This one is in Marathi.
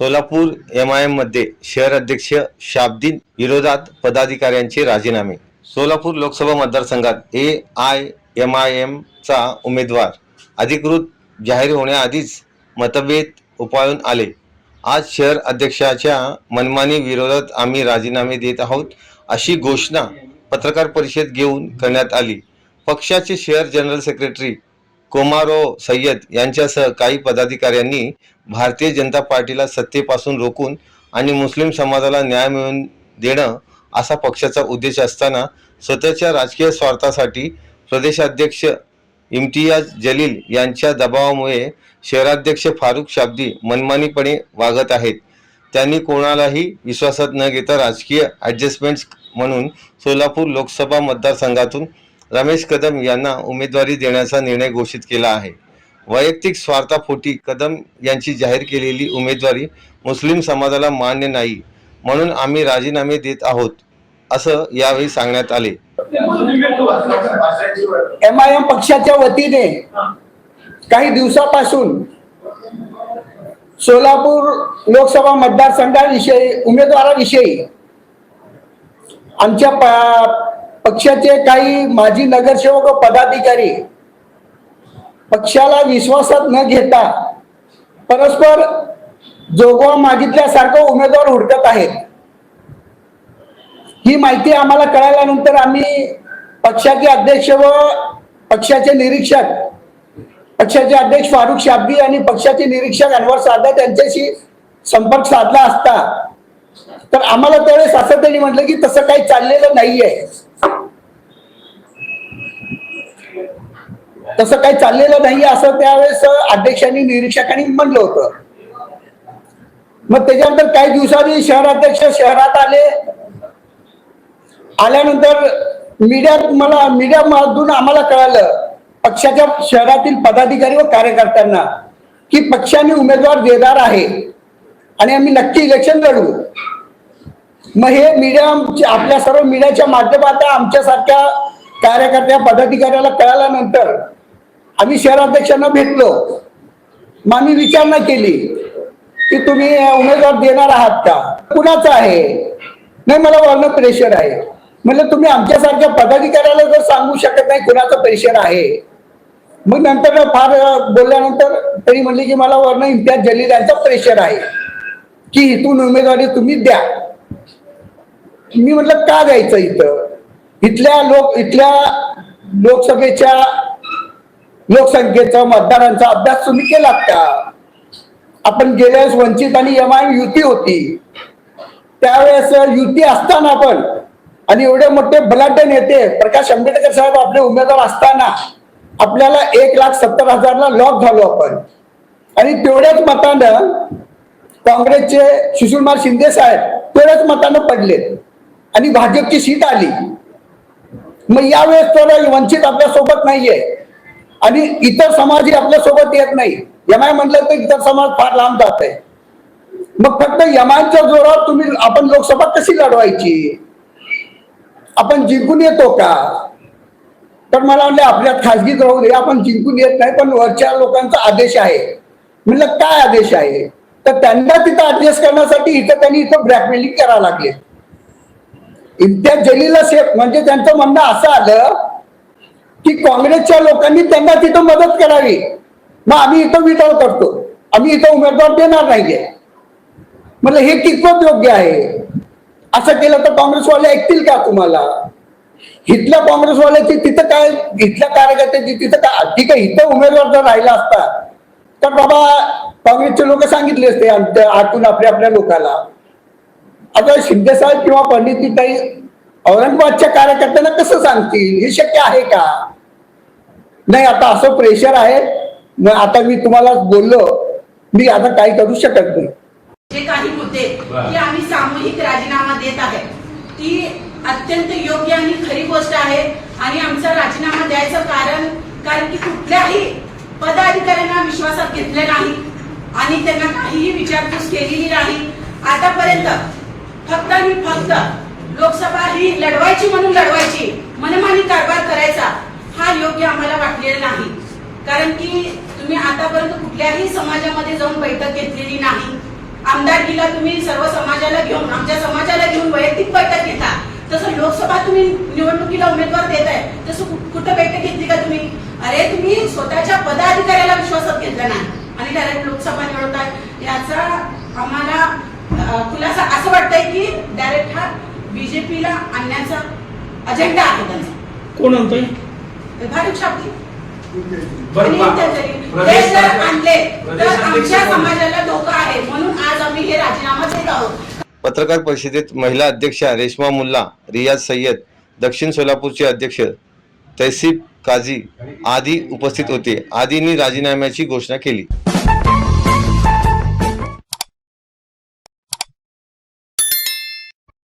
सोलापूर MIM मध्ये शहर अध्यक्ष शाब्दीन विरोधात पदाधिकाऱ्यांचे राजीनामे। सोलापूर लोकसभा मतदारसंघात AIMIM चा उमेदवार अधिकृत जाहीर होण्याआधीच मतभेद उफाळून आले। आज शहर अध्यक्षाच्या मनमानी विरोधात आम्ही राजीनामे देत आहोत अशी घोषणा पत्रकार परिषद घेऊन करण्यात आली। पक्षाचे शहर जनरल सेक्रेटरी कोमारो सय्यद यांच्यासह काही पदाधिकाऱ्यांनी भारतीय जनता पार्टीला सत्तेपासून रोखून आणि मुस्लिम समाजाला न्याय मिळवून देणं असा पक्षाचा उद्देश असताना स्वतःच्या राजकीय स्वार्थासाठी प्रदेशाध्यक्ष इम्तियाज जलील यांच्या दबावामुळे शहराध्यक्ष फारुख शाब्दी मनमानीपणे वागत आहेत। त्यांनी कोणालाही विश्वासात न घेता राजकीय ॲडजस्टमेंट्स म्हणून सोलापूर लोकसभा मतदारसंघातून रमेश कदम यांना उमेदवारी देण्याचा निर्णय घोषित केला आहे। वैयक्तिक स्वार्थापोटी कदम यांची जाहीर केलेली उमेदवारी मुस्लिम समाजाला मान्य नाही, म्हणून आम्ही राजीनामे देत आहोत असं यावेळी सांगण्यात आले। MIM पक्षाच्या वतीने काही दिवसापासून सोलापूर लोकसभा मतदारसंघाविषयी उमेदवाराविषयी आमच्या पक्षाचे काही माजी नगरसेवक व पदाधिकारी पक्षाला विश्वासात न घेता परस्पर जोगवा मागितल्यासारखं उमेदवार हुडकत आहेत। ही माहिती आम्हाला कळाल्यानंतर आम्ही पक्षाचे अध्यक्ष व पक्षाचे निरीक्षक पक्षाचे अध्यक्ष फारुख शाब्दी आणि पक्षाचे निरीक्षक अनवर सादात यांच्याशी संपर्क साधला असता तर आम्हाला त्यावेळेस असं त्यांनी म्हटलं की तसं काही चाललेलं नाहीये, तसं काही चाललेलं नाही असं त्यावेळेस अध्यक्षांनी निरीक्षकांनी म्हणलं होतं। मग त्याच्यानंतर काही दिवसांनी शहराध्यक्ष शहरात आल्यानंतर मीडियामधून आम्हाला कळालं पक्षाच्या शहरातील पदाधिकारी व कार्यकर्त्यांना की पक्षाने उमेदवार देणार आहे आणि आम्ही नक्की इलेक्शन लढवू। मग हे मीडिया आपल्या सर्व मीडियाच्या माध्यमातून आमच्यासारख्या कार्यकर्त्या पदाधिकाऱ्याला कळाल्यानंतर आम्ही शहराध्यक्षांना भेटलो। मग आम्ही विचारणा केली की तुम्ही उमेदवार देणार आहात का, कुणाचा आहे? नाही, मला वर्ण प्रेशर आहे। म्हणजे तुम्ही आमच्यासारख्या पदाधिकाऱ्याला जर सांगू शकत नाही कुणाचं प्रेशर आहे, मग नंतर फार बोलल्यानंतर तरी म्हणले की मला वर्ण इम्तियाज जलील यांचा प्रेशर आहे की इथून उमेदवारी तुम्ही द्या। मी म्हटलं का द्यायचं? इथल्या लोकसभेच्या लोकसंख्येचा मतदारांचा अभ्यास तुम्ही केलात का? आपण गेल्या वेळेस वंचित आणि MIM युती होती, त्यावेळेस युती असताना पण आणि एवढे मोठे बलाढ्य नेते प्रकाश आंबेडकर साहेब आपले उमेदवार असताना आपल्याला 1,70,000ला लॉक झालो आपण आणि तेवढ्याच मतानं काँग्रेसचे सुशीलकुमार शिंदे साहेब तेवढ्याच मतानं पडले आणि भाजपची सीट आली। मग यावेळेस तर वंचित आपल्या सोबत नाहीये आणि इतर समाजही आपल्या सोबत येत नाही। MIM म्हटलं तर इतर समाज फार लांब जात आहे। मग फक्त MIMच्या जोरावर आपण लोकसभा कशी लढवायची? आपण जिंकून येतो का? तर मला म्हणले आपल्यात खासगीत राहू दे, आपण जिंकून येत नाही, पण वरच्या लोकांचा आदेश आहे। म्हणलं काय आदेश आहे? तर त्यांना तिथं ऍडजस्ट करण्यासाठी त्यांनी ब्लॅकमेलिंग करायला लागले। इम्तियाज जलीलला सेफ म्हणजे त्यांचं म्हणणं असं आलं की काँग्रेसच्या लोकांनी त्यांना तिथं मदत करावी, मग आम्ही इथं विड्रॉल करतो, आम्ही इथं उमेदवार देणार नाहीये। म्हणलं हे कितपत योग्य आहे? असं केलं तर काँग्रेसवाले ऐकतील का तुम्हाला? इथल्या काँग्रेसवाल्याची तिथं काय, इथल्या कार्यकर्त्याची तिथं काय? ठीक आहे, इथं उमेदवार जर राहिला असता तर बाबा काँग्रेसचे लोक सांगितले असते आतून आपल्या लोकांना। आता शिंदे साहेब किंवा पंडितताई औरंगाबादच्या कार्यकर्त्यांना कसं सांगतील? हे शक्य आहे का? नाही, आता असं प्रेशर आहे। मग आता मी तुम्हाला बोललो, मी आता काही करू शकत नाही। जे काही मुद्दे की आम्ही सामूहिक राजीनामा देत आहे ती अत्यंत योग्य आणि खरी गोष्ट आहे आणि आमचा राजीनामा द्यायचं कारण की कुठल्याही पदाधिकाऱ्यांना विश्वासात घेतले नाही आणि त्यांना काहीही विचारपूस केलेली नाही आतापर्यंत। फक्त आणि फक्त लोकसभा ही लढवायची म्हणून लढवायची, मनमानी कारभार करायचा हा योग्य आम्हाला वाटलेला नाही। कारण की तुम्ही आतापर्यंत कुठल्याही समाजामध्ये जाऊन बैठक घेतलेली नाही, आमदारकीला तुम्ही सर्व समाजाला घेऊन, आमच्या समाजाला घेऊन वैयक्तिक बैठक घेता, तसं लोकसभा तुम्ही निवडणुकीला उमेदवार देताय, तसं कुठं बैठक घेतली का तुम्ही? अरे तुम्ही स्वतःच्या पदाधिकाऱ्याला विश्वासात घेतला नाही आणि डायरेक्ट लोकसभा निवडताय. याचा आम्हाला खुलासा असं वाटतंय की डायरेक्ट हा बीजेपीला आणण्याचा अजेंडा आहे त्यांचा. कोण म्हणतोय? भारत शाब्दी हे जर आणले तर आमच्या समाजाला धोका आहे, म्हणून आज आम्ही हे राजीनामा देत आहोत. पत्रकार परिषदेत महिला अध्यक्षा रेश्मा मुल्ला, रियाज सय्यद, दक्षिण सोलापूरचे अध्यक्ष तहसीब काझी आदी उपस्थित होते. आदींनी राजीनाम्याची घोषणा केली.